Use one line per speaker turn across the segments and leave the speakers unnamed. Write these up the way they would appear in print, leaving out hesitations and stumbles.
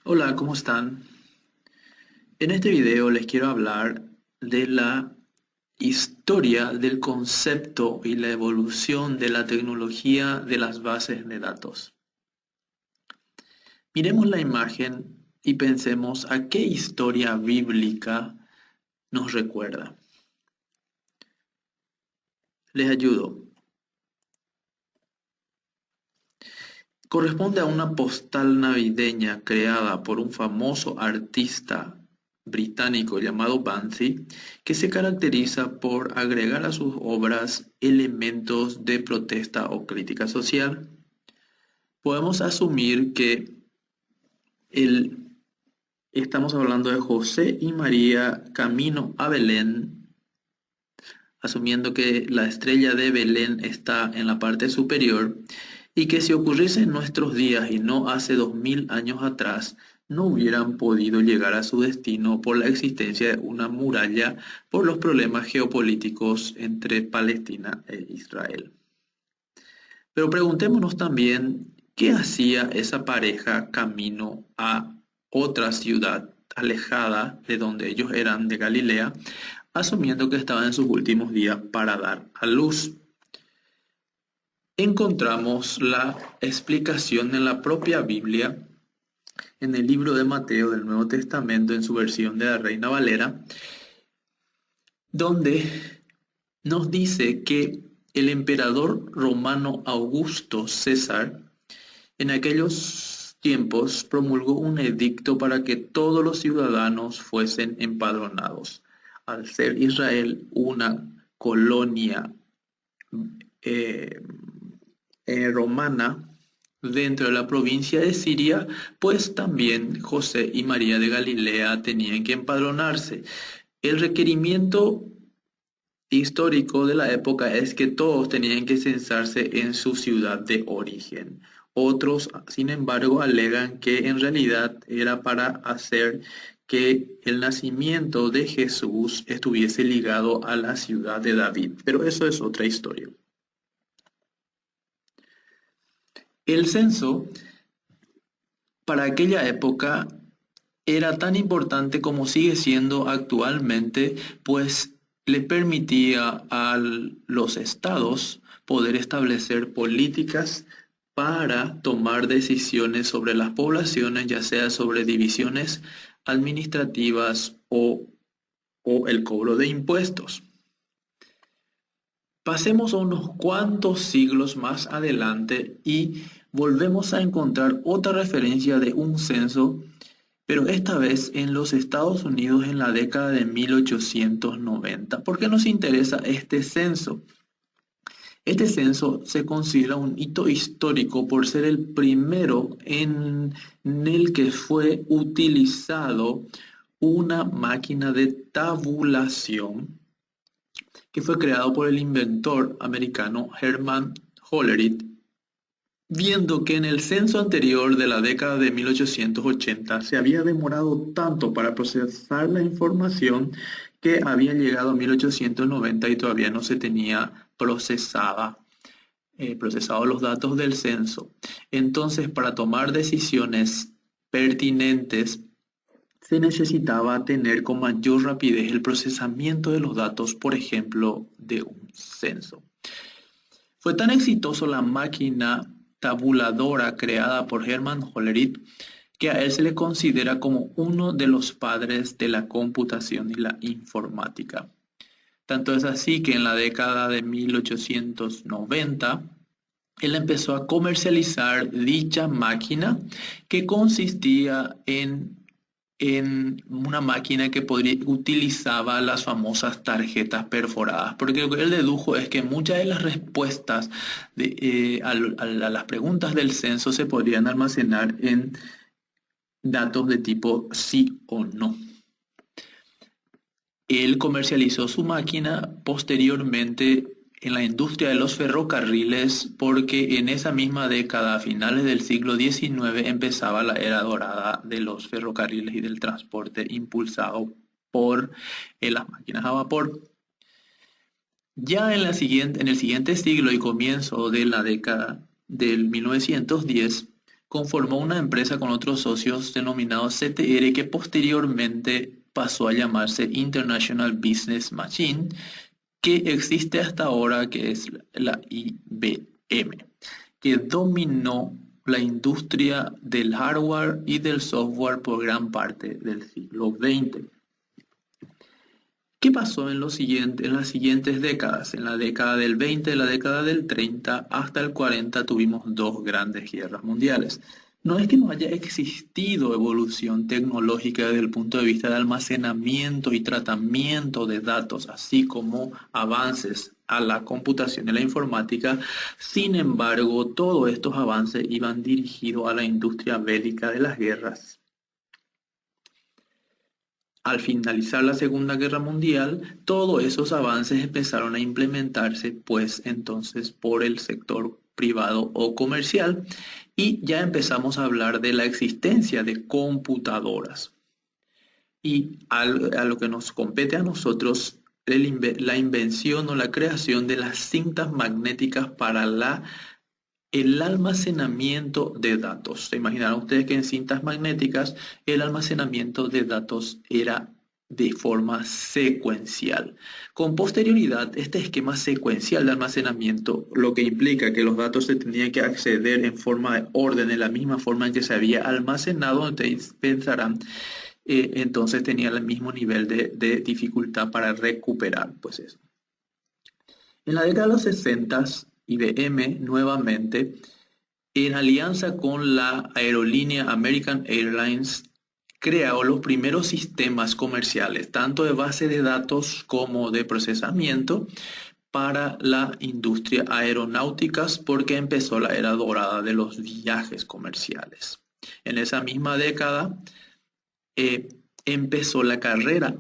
Hola, ¿cómo están? En este video les quiero hablar de la historia del concepto y la evolución de la tecnología de las bases de datos. Miremos la imagen y pensemos a qué historia bíblica nos recuerda. Les ayudo. Corresponde a una postal navideña creada por un famoso artista británico llamado Banksy, que se caracteriza por agregar a sus obras elementos de protesta o crítica social. Podemos asumir que el- estamos hablando de José y María camino a Belén, asumiendo que la estrella de Belén está en la parte superior, y que si ocurriese en nuestros días y no hace 2000 años atrás, no hubieran podido llegar a su destino por la existencia de una muralla por los problemas geopolíticos entre Palestina e Israel. Pero preguntémonos también, ¿qué hacía esa pareja camino a otra ciudad alejada de donde ellos eran, de Galilea, asumiendo que estaba en sus últimos días para dar a luz? Encontramos la explicación en la propia Biblia, en el libro de Mateo del Nuevo Testamento, en su versión de la Reina Valera, donde nos dice que el emperador romano Augusto César en aquellos tiempos promulgó un edicto para que todos los ciudadanos fuesen empadronados. Al ser Israel una colonia eh, romana dentro de la provincia de Siria, pues también José y María de Galilea tenían que empadronarse. El requerimiento histórico de la época es que todos tenían que censarse en su ciudad de origen. Otros, sin embargo, alegan que en realidad era para hacer que el nacimiento de Jesús estuviese ligado a la ciudad de David, pero eso es otra historia. El censo para aquella época era tan importante como sigue siendo actualmente, pues le permitía a los estados poder establecer políticas para tomar decisiones sobre las poblaciones, ya sea sobre divisiones administrativas o el cobro de impuestos. Pasemos a unos cuantos siglos más adelante y volvemos a encontrar otra referencia de un censo, pero esta vez en los Estados Unidos en la década de 1890. ¿Por qué nos interesa este censo? Este censo se considera un hito histórico por ser el primero en el que fue utilizado una máquina de tabulación que fue creado por el inventor americano Herman Hollerith, viendo que en el censo anterior de la década de 1880 se había demorado tanto para procesar la información que había llegado a 1890 y todavía no se tenía procesados los datos del censo. Entonces, para tomar decisiones pertinentes, se necesitaba tener con mayor rapidez el procesamiento de los datos, por ejemplo, de un censo. Fue tan exitoso la máquina tabuladora creada por Hermann Hollerith que a él se le considera como uno de los padres de la computación y la informática. Tanto es así que en la década de 1890 él empezó a comercializar dicha máquina, que consistía en una máquina que utilizaba las famosas tarjetas perforadas, porque lo que él dedujo es que muchas de las respuestas a las preguntas del censo se podrían almacenar en datos de tipo sí o no. Él comercializó su máquina posteriormente en la industria de los ferrocarriles, porque en esa misma década, a finales del siglo XIX, empezaba la era dorada de los ferrocarriles y del transporte impulsado por las máquinas a vapor. Ya en el siguiente siglo y comienzo de la década del 1910, conformó una empresa con otros socios denominado CTR que posteriormente pasó a llamarse International Business Machine, que existe hasta ahora, que es la IBM, que dominó la industria del hardware y del software por gran parte del siglo XX. ¿Qué pasó en las siguientes décadas? En la década del 20, la década del 30 hasta el 40 tuvimos dos grandes guerras mundiales. No es que no haya existido evolución tecnológica desde el punto de vista de almacenamiento y tratamiento de datos, así como avances a la computación y la informática. Sin embargo, todos estos avances iban dirigidos a la industria bélica de las guerras. Al finalizar la Segunda Guerra Mundial, todos esos avances empezaron a implementarse, pues entonces por el sector privado o comercial, y ya empezamos a hablar de la existencia de computadoras. Y a lo que nos compete a nosotros, la invención o la creación de las cintas magnéticas para el almacenamiento de datos. ¿Se imaginarán ustedes que en cintas magnéticas el almacenamiento de datos era de forma secuencial? Con posterioridad, este esquema secuencial de almacenamiento, lo que implica que los datos se tenían que acceder en forma de orden, en la misma forma en que se había almacenado, ustedes pensarán, entonces tenía el mismo nivel de dificultad para recuperar, pues eso. En la década de los 60, IBM nuevamente, en alianza con la aerolínea American Airlines, creó los primeros sistemas comerciales, tanto de base de datos como de procesamiento, para la industria aeronáutica, porque empezó la era dorada de los viajes comerciales. En esa misma década empezó la carrera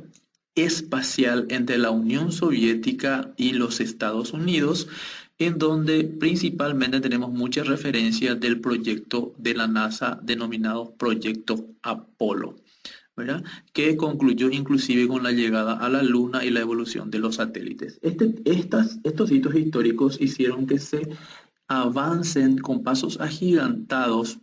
espacial entre la Unión Soviética y los Estados Unidos, en donde principalmente tenemos muchas referencias del proyecto de la NASA denominado Proyecto Apolo, ¿verdad? Que concluyó inclusive con la llegada a la Luna y la evolución de los satélites. Estos hitos históricos hicieron que se avancen con pasos agigantados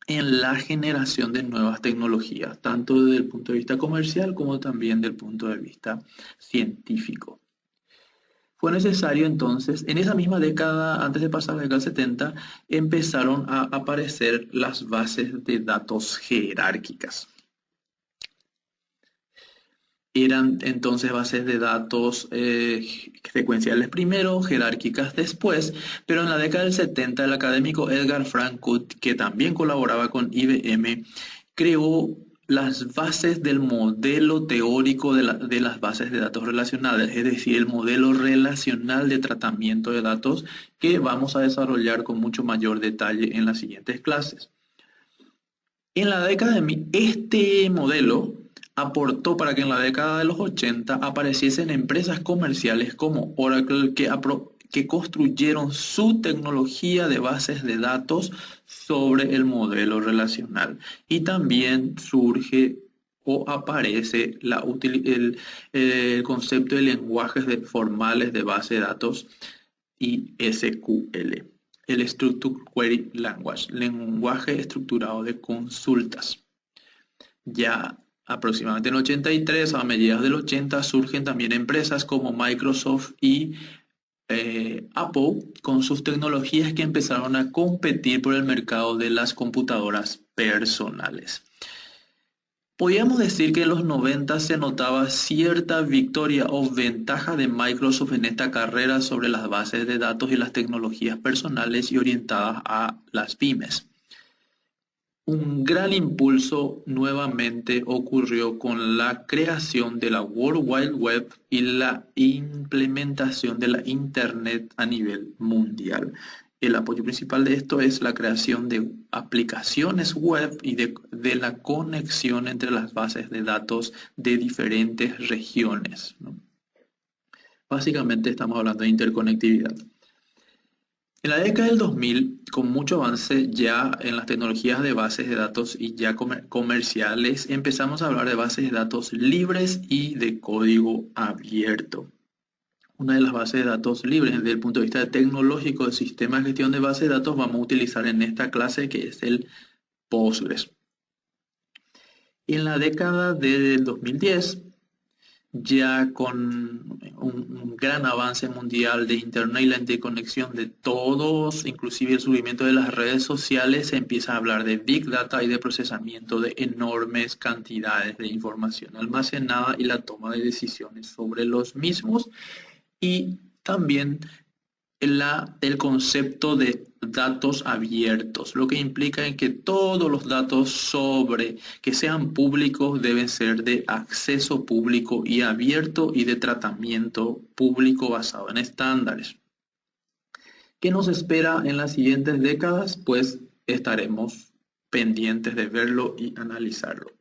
en la generación de nuevas tecnologías, tanto desde el punto de vista comercial como también desde el punto de vista científico. Fue necesario entonces, en esa misma década, antes de pasar a la década del 70, empezaron a aparecer las bases de datos jerárquicas. Eran entonces bases de datos secuenciales primero, jerárquicas después, pero en la década del 70 el académico Edgar Frankfurt, que también colaboraba con IBM, creó las bases del modelo teórico de las bases de datos relacionales, es decir, el modelo relacional de tratamiento de datos que vamos a desarrollar con mucho mayor detalle en las siguientes clases. En la década de este modelo aportó para que en la década de los 80 apareciesen empresas comerciales como Oracle que construyeron su tecnología de bases de datos sobre el modelo relacional. Y también surge o aparece el concepto de lenguajes formales de base de datos y SQL. El Structured Query Language, lenguaje estructurado de consultas. Ya aproximadamente en el 83, a mediados del 80, surgen también empresas como Microsoft y Apple con sus tecnologías que empezaron a competir por el mercado de las computadoras personales. Podríamos decir que en los 90 se notaba cierta victoria o ventaja de Microsoft en esta carrera sobre las bases de datos y las tecnologías personales y orientadas a las pymes. Un gran impulso nuevamente ocurrió con la creación de la World Wide Web y la implementación de la Internet a nivel mundial. El apoyo principal de esto es la creación de aplicaciones web y de la conexión entre las bases de datos de diferentes regiones, ¿no? Básicamente estamos hablando de interconectividad. En la década del 2000, con mucho avance ya en las tecnologías de bases de datos y ya comerciales, empezamos a hablar de bases de datos libres y de código abierto. una de las bases de datos libres. Desde el punto de vista tecnológico, el sistema de gestión de bases de datos vamos a utilizar en esta clase, que es el Postgres. Y en la década del 2010, ya con un gran avance mundial de Internet y la interconexión de todos, inclusive el surgimiento de las redes sociales, se empieza a hablar de Big Data y de procesamiento de enormes cantidades de información almacenada y la toma de decisiones sobre los mismos, y también el concepto de datos abiertos, lo que implica en que todos los datos sobre que sean públicos deben ser de acceso público y abierto y de tratamiento público basado en estándares. ¿Qué nos espera en las siguientes décadas? Pues estaremos pendientes de verlo y analizarlo.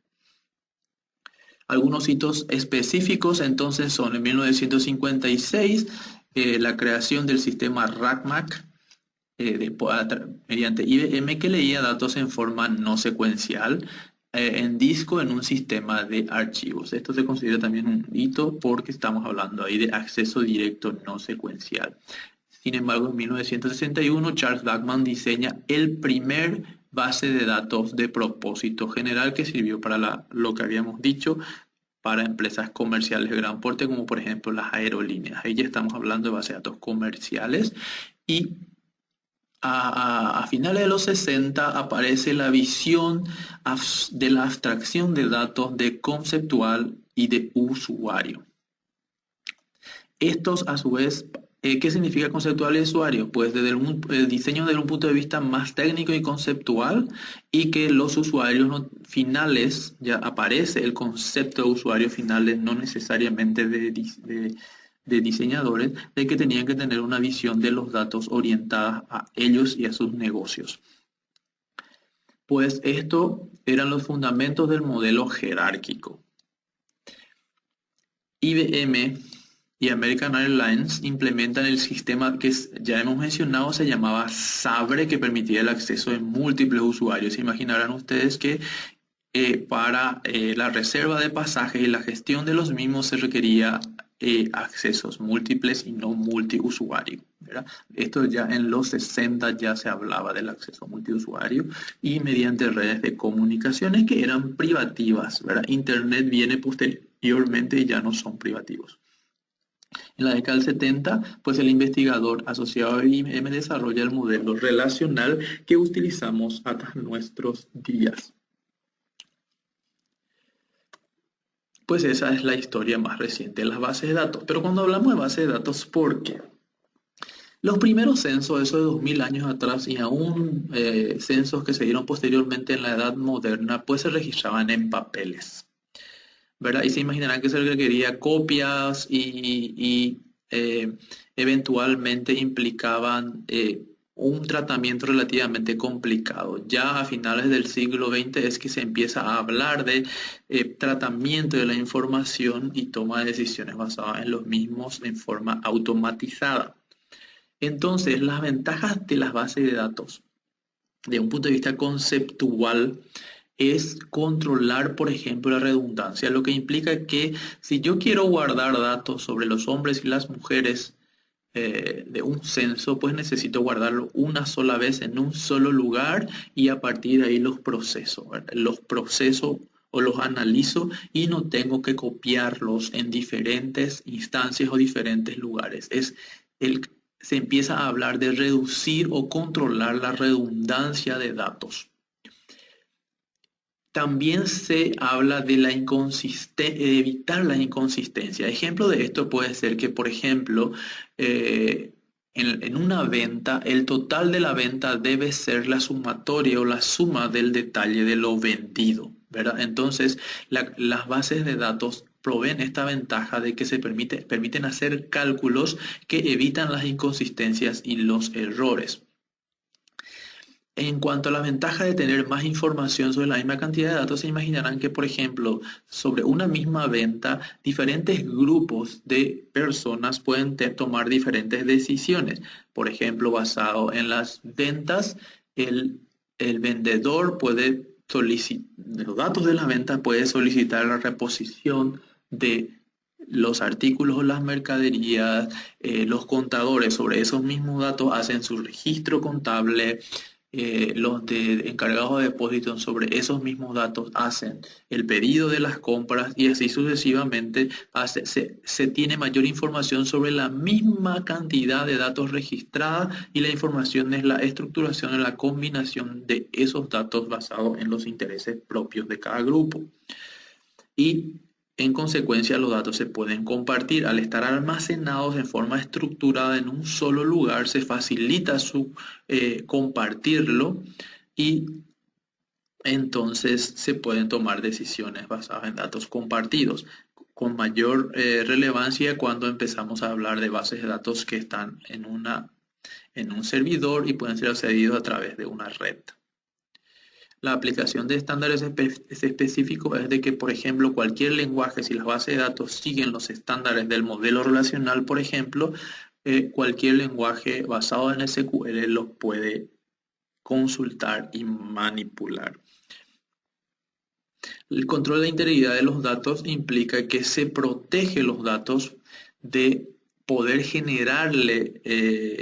Algunos hitos específicos entonces son: en 1956, la creación del sistema RACMAC mediante IBM, que leía datos en forma no secuencial en disco en un sistema de archivos. Esto se considera también un hito porque estamos hablando ahí de acceso directo no secuencial. Sin embargo, en 1961, Charles Backman diseña el primer base de datos de propósito general que sirvió para lo que habíamos dicho, para empresas comerciales de gran porte, como por ejemplo las aerolíneas. Ahí ya estamos hablando de bases de datos comerciales. Y a finales de los 60 aparece la visión de la abstracción de datos de conceptual y de usuario. Estos, a su vez, ¿qué significa conceptual y usuario? Pues desde el diseño desde un punto de vista más técnico y conceptual, y que los usuarios finales, ya aparece el concepto de usuarios finales, no necesariamente de diseñadores, de que tenían que tener una visión de los datos orientada a ellos y a sus negocios. Pues esto eran los fundamentos del modelo jerárquico. IBM y American Airlines implementan el sistema que ya hemos mencionado, se llamaba Sabre, que permitía el acceso de múltiples usuarios. Imaginarán ustedes que para la reserva de pasajes y la gestión de los mismos se requería accesos múltiples y no multiusuario, ¿verdad? Esto ya en los 60 ya se hablaba del acceso multiusuario, y mediante redes de comunicaciones que eran privativas, ¿verdad? Internet viene posteriormente y ya no son privativos. En la década del 70, pues el investigador asociado a IBM desarrolla el modelo relacional que utilizamos hasta nuestros días. Pues esa es la historia más reciente de las bases de datos. Pero cuando hablamos de bases de datos, ¿por qué? Los primeros censos, eso de 2000 años atrás, y aún censos que se dieron posteriormente en la Edad Moderna, pues se registraban en papeles, ¿verdad? Y se imaginarán que se requería copias y eventualmente implicaban un tratamiento relativamente complicado. Ya a finales del siglo XX es que se empieza a hablar de tratamiento de la información y toma de decisiones basadas en los mismos en forma automatizada. Entonces, las ventajas de las bases de datos, de un punto de vista conceptual, es controlar, por ejemplo, la redundancia, lo que implica que si yo quiero guardar datos sobre los hombres y las mujeres de un censo, pues necesito guardarlo una sola vez en un solo lugar, y a partir de ahí los proceso, ¿verdad? Los proceso o los analizo y no tengo que copiarlos en diferentes instancias o diferentes lugares. Se empieza a hablar de reducir o controlar la redundancia de datos. También se habla de evitar la inconsistencia. Ejemplo de esto puede ser que, por ejemplo, en una venta, el total de la venta debe ser la sumatoria o la suma del detalle de lo vendido, ¿verdad? Entonces, las bases de datos proveen esta ventaja de que permiten hacer cálculos que evitan las inconsistencias y los errores. En cuanto a la ventaja de tener más información sobre la misma cantidad de datos, se imaginarán que, por ejemplo, sobre una misma venta, diferentes grupos de personas pueden tomar diferentes decisiones. Por ejemplo, basado en las ventas, el vendedor puede solicitar, los datos de la venta, puede solicitar la reposición de los artículos o las mercaderías, los contadores sobre esos mismos datos hacen su registro contable, los encargados de depósito sobre esos mismos datos hacen el pedido de las compras y así sucesivamente se tiene mayor información sobre la misma cantidad de datos registrada y la información es la estructuración, la combinación de esos datos basados en los intereses propios de cada grupo. Y en consecuencia los datos se pueden compartir. Al estar almacenados de forma estructurada en un solo lugar, se facilita su compartirlo y entonces se pueden tomar decisiones basadas en datos compartidos. Con mayor relevancia cuando empezamos a hablar de bases de datos que están en un servidor y pueden ser accedidos a través de una red. La aplicación de estándares específicos es de que, por ejemplo, cualquier lenguaje, si las bases de datos siguen los estándares del modelo relacional, por ejemplo, cualquier lenguaje basado en SQL los puede consultar y manipular. El control de integridad de los datos implica que se protege los datos de poder generarle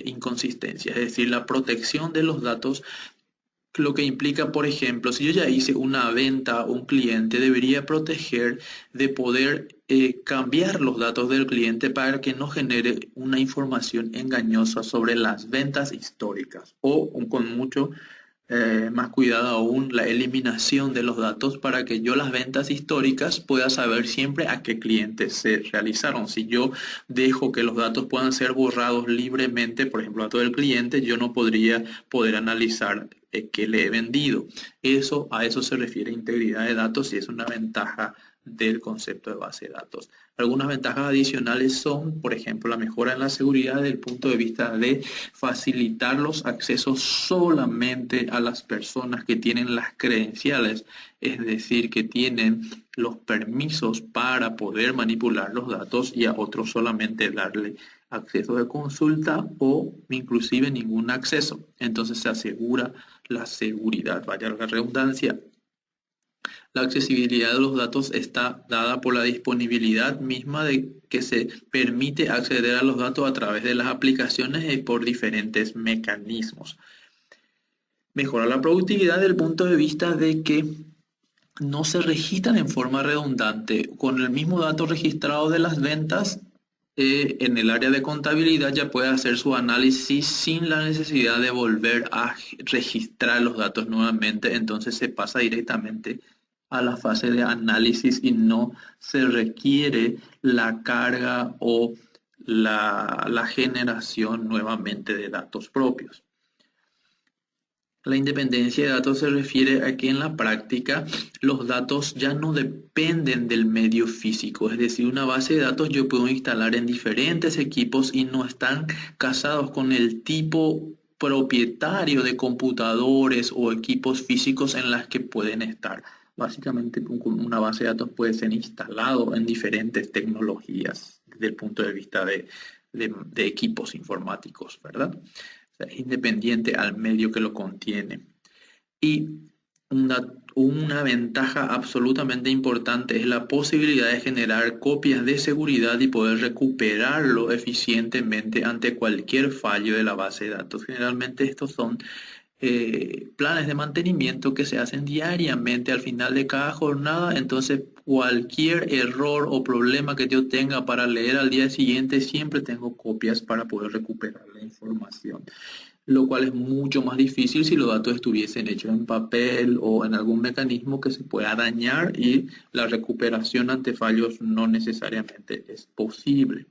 inconsistencias, es decir, la protección de los datos. Lo que implica, por ejemplo, si yo ya hice una venta a un cliente, debería proteger de poder cambiar los datos del cliente para que no genere una información engañosa sobre las ventas históricas o con mucho más cuidado aún la eliminación de los datos para que yo las ventas históricas pueda saber siempre a qué clientes se realizaron. Si yo dejo que los datos puedan ser borrados libremente, por ejemplo, datos del cliente, yo no podría poder analizar qué le he vendido. A eso se refiere integridad de datos y es una ventaja del concepto de base de datos. Algunas ventajas adicionales son, por ejemplo, la mejora en la seguridad desde el punto de vista de facilitar los accesos solamente a las personas que tienen las credenciales, es decir, que tienen los permisos para poder manipular los datos y a otros solamente darle acceso de consulta o inclusive ningún acceso. Entonces se asegura la seguridad, vaya la redundancia. La accesibilidad de los datos está dada por la disponibilidad misma de que se permite acceder a los datos a través de las aplicaciones y por diferentes mecanismos. Mejora la productividad desde el punto de vista de que no se registran en forma redundante. Con el mismo dato registrado de las ventas, en el área de contabilidad ya puede hacer su análisis sin la necesidad de volver a registrar los datos nuevamente. Entonces se pasa directamente a la fase de análisis y no se requiere la carga o la generación nuevamente de datos propios. La independencia de datos se refiere a que en la práctica los datos ya no dependen del medio físico, es decir, una base de datos yo puedo instalar en diferentes equipos y no están casados con el tipo propietario de computadores o equipos físicos en las que pueden estar. Básicamente una base de datos puede ser instalado en diferentes tecnologías desde el punto de vista de equipos informáticos, ¿verdad? Es independiente al medio que lo contiene. Y una ventaja absolutamente importante es la posibilidad de generar copias de seguridad y poder recuperarlo eficientemente ante cualquier fallo de la base de datos. Generalmente estos son planes de mantenimiento que se hacen diariamente al final de cada jornada, entonces cualquier error o problema que yo tenga para leer al día siguiente, siempre tengo copias para poder recuperar la información, lo cual es mucho más difícil si los datos estuviesen hechos en papel o en algún mecanismo que se pueda dañar y la recuperación ante fallos no necesariamente es posible.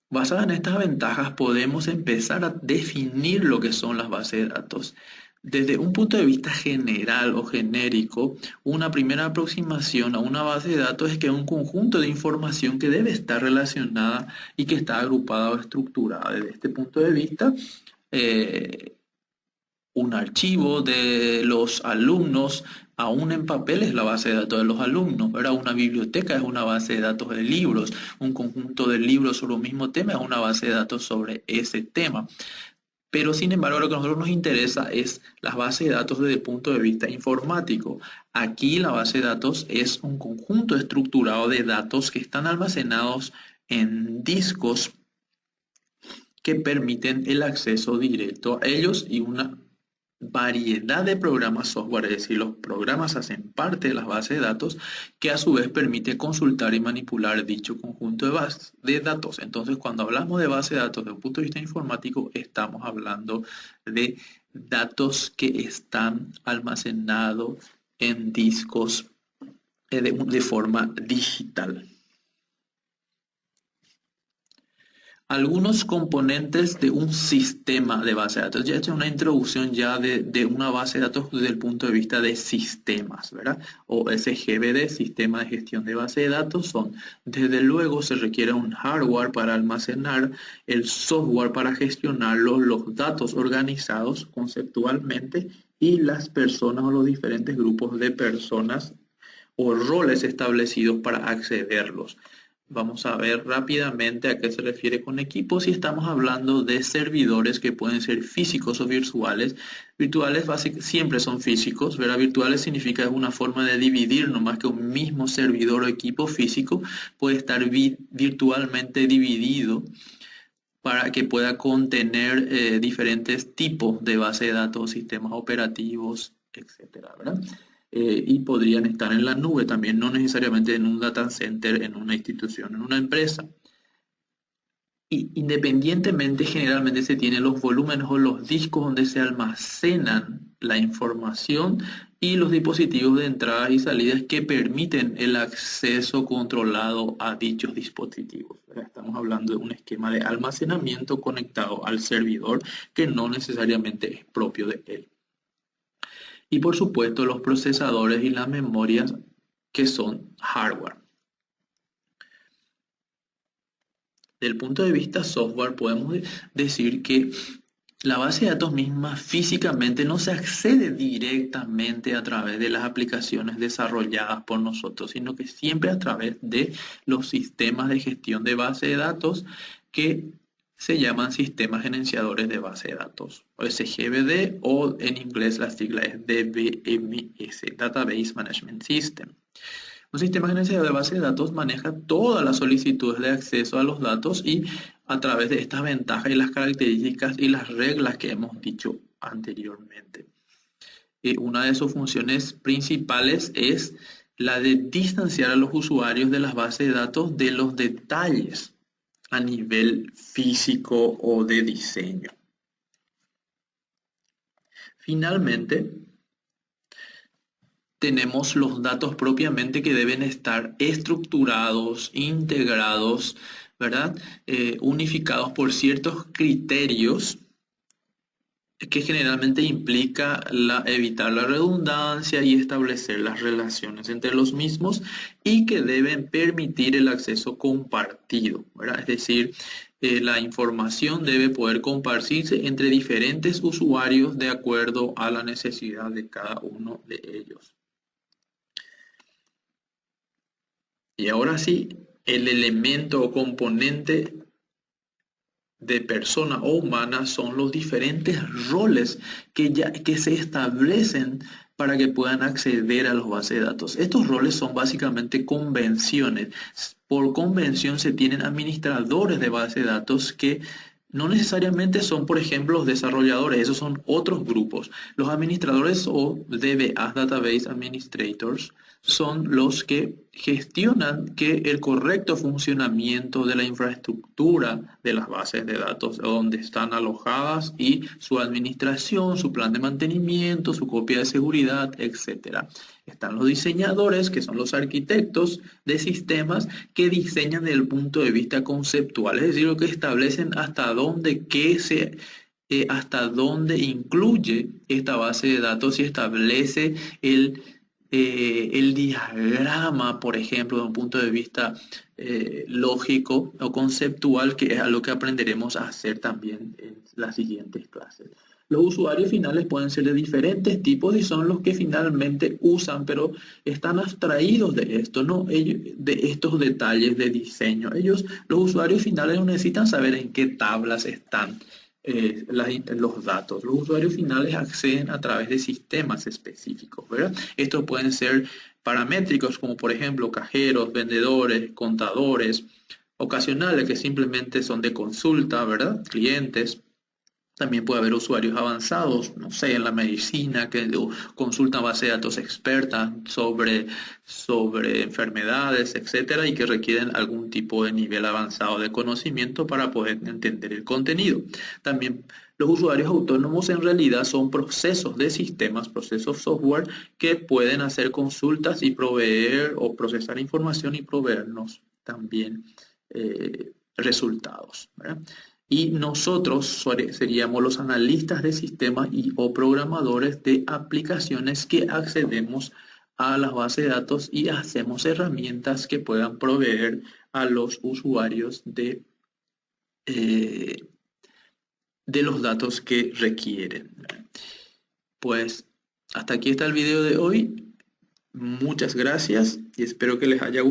Basada en estas ventajas podemos empezar a definir lo que son las bases de datos. Desde un punto de vista general o genérico, una primera aproximación a una base de datos es que es un conjunto de información que debe estar relacionada y que está agrupada o estructurada. Desde este punto de vista, un archivo de los alumnos, aún en papel, es la base de datos de los alumnos, ¿verdad? Una biblioteca es una base de datos de libros, un conjunto de libros sobre un mismo tema es una base de datos sobre ese tema. Pero sin embargo, lo que a nosotros nos interesa es las bases de datos desde el punto de vista informático. Aquí la base de datos es un conjunto estructurado de datos que están almacenados en discos que permiten el acceso directo a ellos y una variedad de programas software, es decir, los programas hacen parte de las bases de datos que a su vez permite consultar y manipular dicho conjunto de bases de datos. Entonces, cuando hablamos de base de datos desde un punto de vista informático, estamos hablando de datos que están almacenados en discos de forma digital. Algunos componentes de un sistema de base de datos. Ya he hecho una introducción ya de una base de datos desde el punto de vista de sistemas, ¿verdad? O SGBD, Sistema de Gestión de Base de Datos, son, desde luego se requiere un hardware para almacenar, el software para gestionarlo, los datos organizados conceptualmente y las personas o los diferentes grupos de personas o roles establecidos para accederlos. Vamos a ver rápidamente a qué se refiere con equipos y estamos hablando de servidores que pueden ser físicos o virtuales. Virtuales siempre son físicos, ¿verdad? Virtuales significa es una forma de dividir, no más que un mismo servidor o equipo físico puede estar virtualmente dividido para que pueda contener diferentes tipos de base de datos, sistemas operativos, etcétera, ¿verdad? Y podrían estar en la nube también, no necesariamente en un data center, en una institución, en una empresa. Y independientemente, generalmente se tienen los volúmenes o los discos donde se almacenan la información y los dispositivos de entradas y salidas que permiten el acceso controlado a dichos dispositivos. Estamos hablando de un esquema de almacenamiento conectado al servidor que no necesariamente es propio de él. Y por supuesto los procesadores y las memorias que son hardware. Desde el punto de vista software podemos decir que la base de datos misma físicamente no se accede directamente a través de las aplicaciones desarrolladas por nosotros, sino que siempre a través de los sistemas de gestión de base de datos que se llaman sistemas gerenciadores de base de datos, o SGBD, o en inglés la sigla es DBMS, Database Management System. Un sistema gerenciador de base de datos maneja todas las solicitudes de acceso a los datos y a través de estas ventajas y las características y las reglas que hemos dicho anteriormente. Una de sus funciones principales es la de distanciar a los usuarios de las bases de datos de los detalles a nivel físico o de diseño. Finalmente, tenemos los datos propiamente que deben estar estructurados, integrados, ¿verdad? Unificados por ciertos criterios que generalmente implica evitar la redundancia y establecer las relaciones entre los mismos y que deben permitir el acceso compartido, ¿verdad? Es decir, la información debe poder compartirse entre diferentes usuarios de acuerdo a la necesidad de cada uno de ellos. Y ahora sí, el elemento o componente de persona o humana son los diferentes roles que se establecen para que puedan acceder a las bases de datos. Estos roles son básicamente convenciones. Por convención se tienen administradores de bases de datos que no necesariamente son, por ejemplo, los desarrolladores, esos son otros grupos. Los administradores o DBAs, Database Administrators, son los que gestionan que el correcto funcionamiento de la infraestructura de las bases de datos donde están alojadas y su administración, su plan de mantenimiento, su copia de seguridad, etc. Están los diseñadores, que son los arquitectos de sistemas que diseñan desde el punto de vista conceptual, es decir, lo que establecen hasta dónde hasta dónde incluye esta base de datos y establece el diagrama, por ejemplo, de un punto de vista lógico o conceptual, que es algo que aprenderemos a hacer también en las siguientes clases. Los usuarios finales pueden ser de diferentes tipos y son los que finalmente usan, pero están abstraídos de esto, ¿no? De estos detalles de diseño. Los usuarios finales no necesitan saber en qué tablas están los datos. Los usuarios finales acceden a través de sistemas específicos, ¿verdad? Estos pueden ser paramétricos como por ejemplo cajeros, vendedores, contadores, ocasionales que simplemente son de consulta, ¿verdad? Clientes. También puede haber usuarios avanzados, no sé, en la medicina, que consultan base de datos expertas sobre enfermedades, etcétera, y que requieren algún tipo de nivel avanzado de conocimiento para poder entender el contenido. También los usuarios autónomos en realidad son procesos de sistemas, procesos software que pueden hacer consultas y proveer o procesar información y proveernos también resultados, ¿verdad? Y nosotros seríamos los analistas de sistemas y o programadores de aplicaciones que accedemos a las bases de datos y hacemos herramientas que puedan proveer a los usuarios eh, de los datos que requieren. Pues hasta aquí está el video de hoy. Muchas gracias y espero que les haya gustado.